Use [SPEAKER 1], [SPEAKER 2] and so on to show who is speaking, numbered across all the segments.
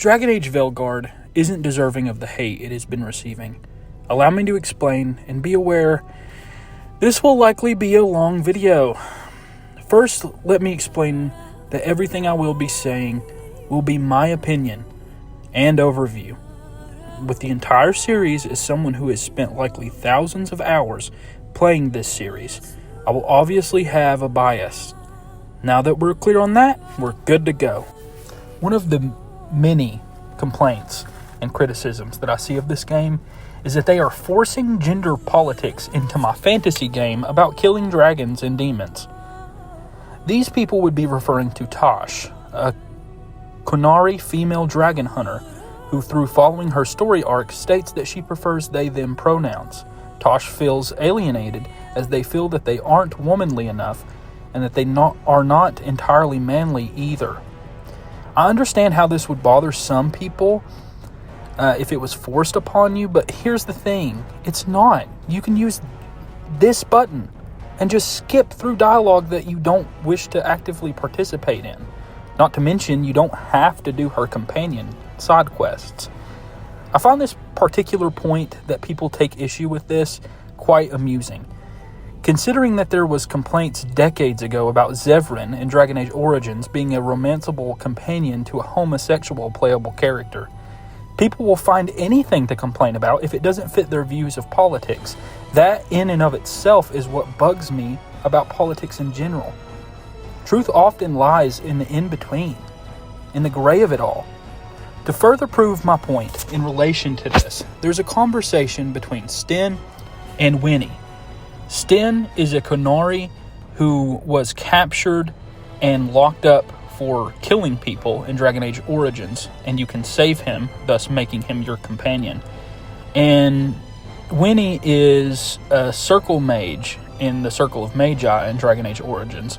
[SPEAKER 1] Dragon Age Veilguard isn't deserving of the hate it has been receiving. Allow me to explain, and be aware, this will likely be a long video. First, let me explain that everything I will be saying will be my opinion and overview. With the entire series as someone who has spent likely thousands of hours playing this series, I will obviously have a bias. Now that we're clear on that, we're good to go. One of the many complaints and criticisms that I see of this game is that they are forcing gender politics into my fantasy game about killing dragons and demons. These people would be referring to Tosh, a Qunari female dragon hunter who, through following her story arc, states that she prefers they-them pronouns. Tosh feels alienated as they feel that they aren't womanly enough and that they are not entirely manly either. I understand how this would bother some people if it was forced upon you, but here's the thing. It's not. You can use this button and just skip through dialogue that you don't wish to actively participate in. Not to mention, you don't have to do her companion side quests. I find this particular point that people take issue with this quite amusing, considering that there was complaints decades ago about Zevran in Dragon Age Origins being a romanceable companion to a homosexual playable character. People will find anything to complain about if it doesn't fit their views of politics. That in and of itself is what bugs me about politics in general. Truth often lies in the in-between, in the gray of it all. To further prove my point in relation to this, there's a conversation between Sten and Winnie. Sten is a Qunari who was captured and locked up for killing people in Dragon Age Origins, and you can save him, thus making him your companion. And Winnie is a circle mage in the Circle of Magi in Dragon Age Origins.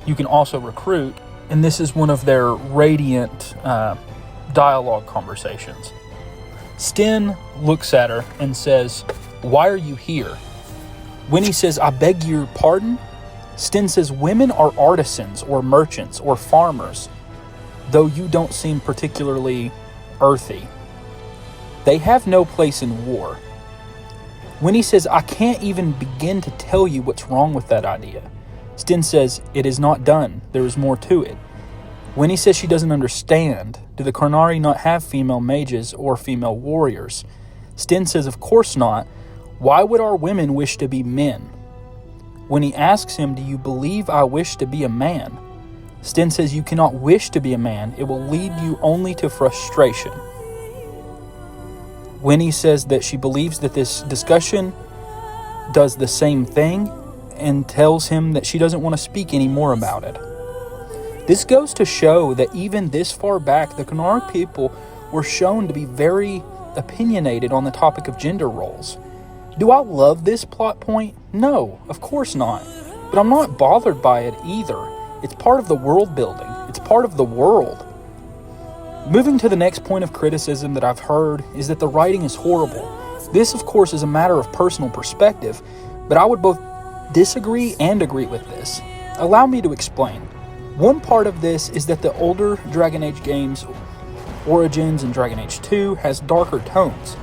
[SPEAKER 1] You can also recruit, and this is one of their radiant dialogue conversations. Sten looks at her and says, "Why are you here?" Winnie says, "I beg your pardon?" Sten says, "Women are artisans or merchants or farmers, though you don't seem particularly earthy. They have no place in war." Winnie says, "I can't even begin to tell you what's wrong with that idea." Sten says, "It is not done. There is more to it." Winnie says she doesn't understand. Do the Qunari not have female mages or female warriors? Sten says, "Of course not. Why would our women wish to be men?" Winnie asks him, "Do you believe I wish to be a man?" Sten says, "You cannot wish to be a man. It will lead you only to frustration." Winnie says that she believes that this discussion does the same thing and tells him that she doesn't want to speak any more about it. This goes to show that even this far back, the Qunari people were shown to be very opinionated on the topic of gender roles. Do I love this plot point? No, of course not. But I'm not bothered by it either. It's part of the world building. It's part of the world. Moving to the next point of criticism that I've heard is that the writing is horrible. This, of course, is a matter of personal perspective, but I would both disagree and agree with this. Allow me to explain. One part of this is that the older Dragon Age games, Origins and Dragon Age 2, has darker tones.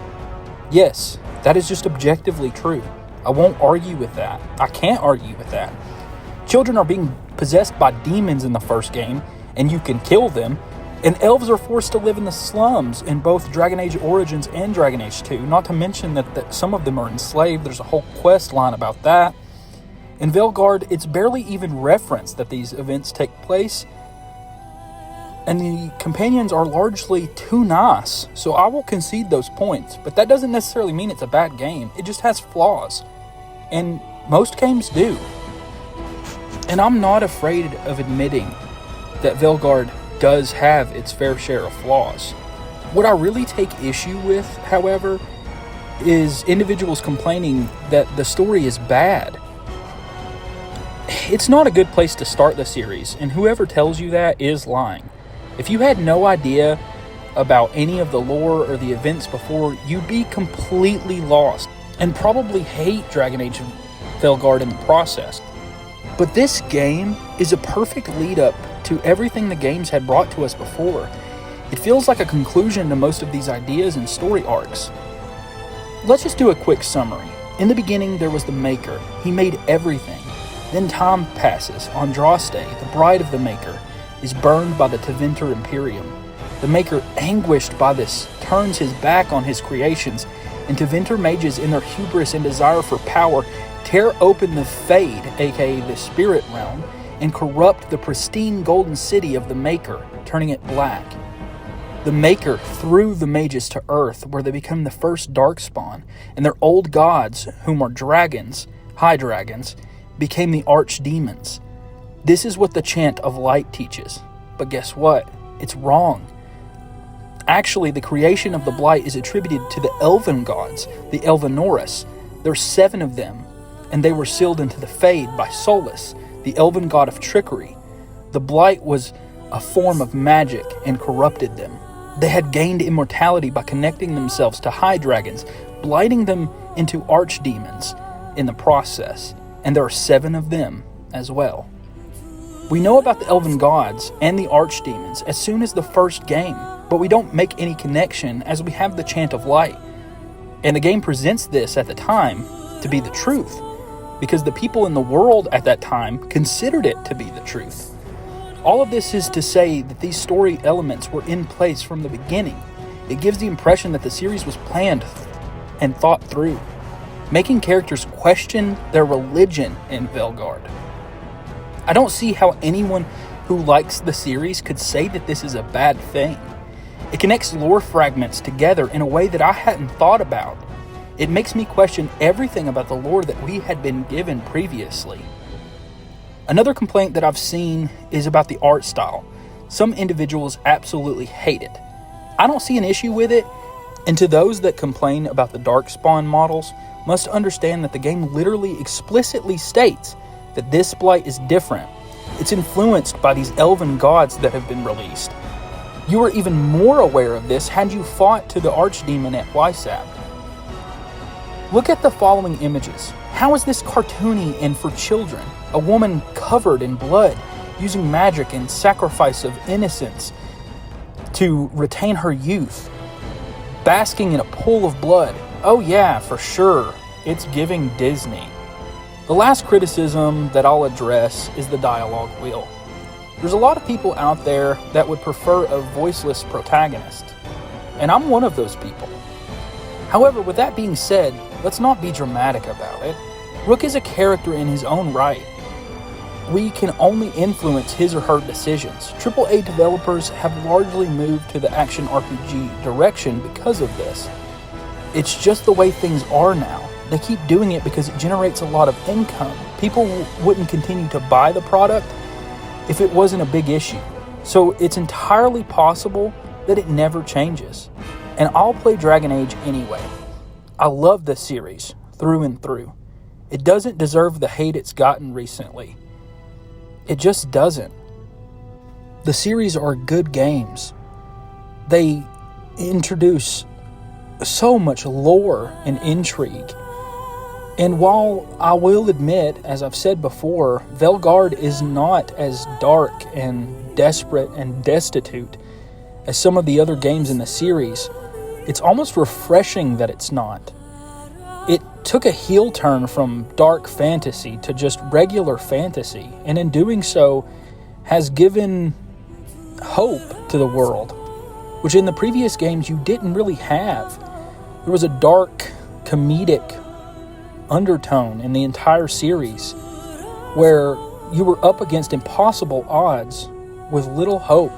[SPEAKER 1] Yes, that is just objectively true. I won't argue with that. I can't argue with that. Children are being possessed by demons in the first game, and you can kill them, and elves are forced to live in the slums in both Dragon Age Origins and Dragon Age 2, not to mention that some of them are enslaved. There's a whole quest line about that. In Veilguard, it's barely even referenced that these events take place, and the companions are largely too nice, so I will concede those points, but that doesn't necessarily mean it's a bad game. It just has flaws, and most games do. And I'm not afraid of admitting that Veilguard does have its fair share of flaws. What I really take issue with, however, is individuals complaining that the story is bad. It's not a good place to start the series, and whoever tells you that is lying. If you had no idea about any of the lore or the events before, you'd be completely lost and probably hate Dragon Age Veilguard in the process. But this game is a perfect lead up to everything the games had brought to us before. It feels like a conclusion to most of these ideas and story arcs. Let's just do a quick summary. In the beginning, there was the Maker. He made everything. Then time passes. Andraste, the bride of the Maker, is burned by the Tevinter Imperium. The Maker, anguished by this, turns his back on his creations, and Tevinter mages, in their hubris and desire for power, tear open the Fade, aka the Spirit Realm, and corrupt the pristine golden city of the Maker, turning it black. The Maker threw the mages to Earth, where they become the first Darkspawn, and their old gods, whom are dragons, high dragons, became the archdemons. This is what the Chant of Light teaches. But guess what? It's wrong. Actually, the creation of the Blight is attributed to the elven gods, the Elvenoris. There's 7 of them, and they were sealed into the Fade by Solus, the elven god of trickery. The Blight was a form of magic and corrupted them. They had gained immortality by connecting themselves to high dragons, blighting them into archdemons in the process, and there are 7 of them as well. We know about the elven gods and the archdemons as soon as the first game, but we don't make any connection as we have the Chant of Light. And the game presents this at the time to be the truth, because the people in the world at that time considered it to be the truth. All of this is to say that these story elements were in place from the beginning. It gives the impression that the series was planned and thought through, making characters question their religion in Veilguard. I don't see how anyone who likes the series could say that this is a bad thing. It connects lore fragments together in a way that I hadn't thought about. It makes me question everything about the lore that we had been given previously. Another complaint that I've seen is about the art style. Some individuals absolutely hate it. I don't see an issue with it, and to those that complain about the Darkspawn models, must understand that the game literally explicitly states that this Blight is different. It's influenced by these elven gods that have been released. You were even more aware of this had you fought to the Archdemon at Wysap. Look at the following images. How is this cartoony and for children? A woman covered in blood, using magic and sacrifice of innocence to retain her youth, basking in a pool of blood. Oh yeah, for sure, it's giving Disney. The last criticism that I'll address is the dialogue wheel. There's a lot of people out there that would prefer a voiceless protagonist, and I'm one of those people. However, with that being said, let's not be dramatic about it. Rook is a character in his own right. We can only influence his or her decisions. AAA developers have largely moved to the action RPG direction because of this. It's just the way things are now. They keep doing it because it generates a lot of income. People wouldn't continue to buy the product if it wasn't a big issue. So it's entirely possible that it never changes. And I'll play Dragon Age anyway. I love this series through and through. It doesn't deserve the hate it's gotten recently. It just doesn't. The series are good games. They introduce so much lore and intrigue. And while I will admit, as I've said before, Veilguard is not as dark and desperate and destitute as some of the other games in the series, it's almost refreshing that it's not. It took a heel turn from dark fantasy to just regular fantasy, and in doing so has given hope to the world, which in the previous games you didn't really have. There was a dark, comedic undertone in the entire series where you were up against impossible odds with little hope.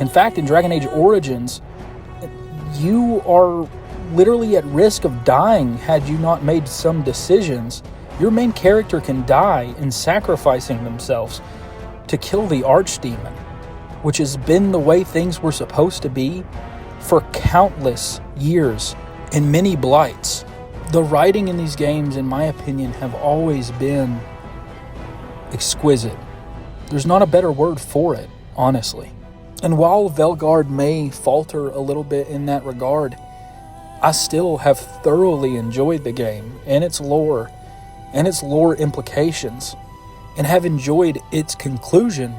[SPEAKER 1] In fact, in Dragon Age Origins, you are literally at risk of dying had you not made some decisions. Your main character can die in sacrificing themselves to kill the Archdemon, which has been the way things were supposed to be for countless years in many blights. The writing in these games, in my opinion, have always been exquisite. There's not a better word for it, honestly. And while Veilguard may falter a little bit in that regard, I still have thoroughly enjoyed the game and its lore implications, and have enjoyed its conclusion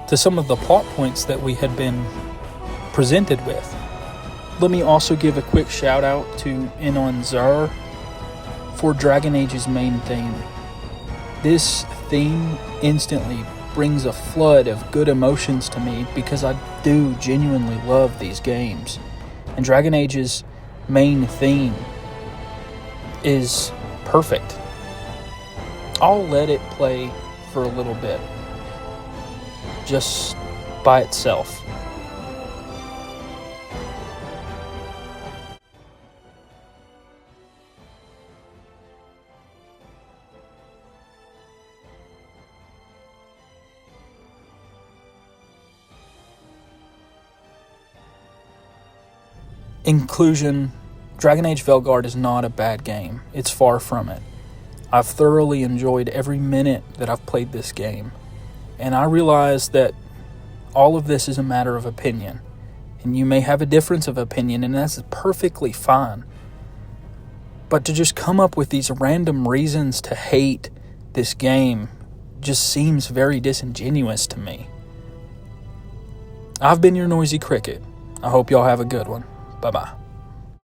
[SPEAKER 1] to some of the plot points that we had been presented with. Let me also give a quick shout out to Inonzar for Dragon Age's main theme. This theme instantly brings a flood of good emotions to me because I do genuinely love these games. And Dragon Age's main theme is perfect. I'll let it play for a little bit, just by itself. Inclusion, Dragon Age Veilguard is not a bad game. It's far from it. I've thoroughly enjoyed every minute that I've played this game. And I realize that all of this is a matter of opinion. And you may have a difference of opinion, and that's perfectly fine. But to just come up with these random reasons to hate this game just seems very disingenuous to me. I've been your Noisy Cricket. I hope y'all have a good one. Bye-bye.